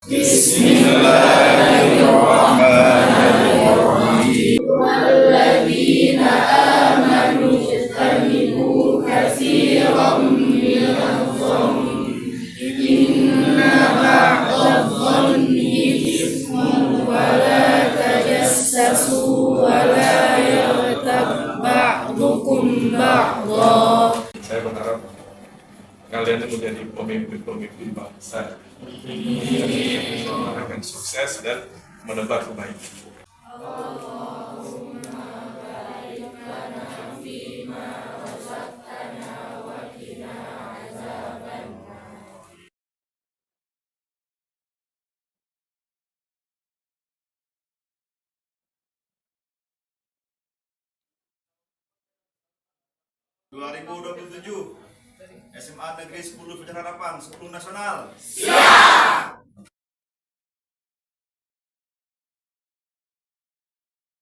Bismillahirrahmanirrahim. Walladzina amanu ijtanibu katsiran minadh-dhanni inna ba'dadh-dhanni ithmun wa la tajassasu wa la yaghtab ba'dukum ba'dha. Saya berharap kalian menjadi pemimpin-pemimpin bangsa yang akan sukses dan menebar kebaikan. SMA Negeri 10 Fajar Harapan 10 nasional. Siap.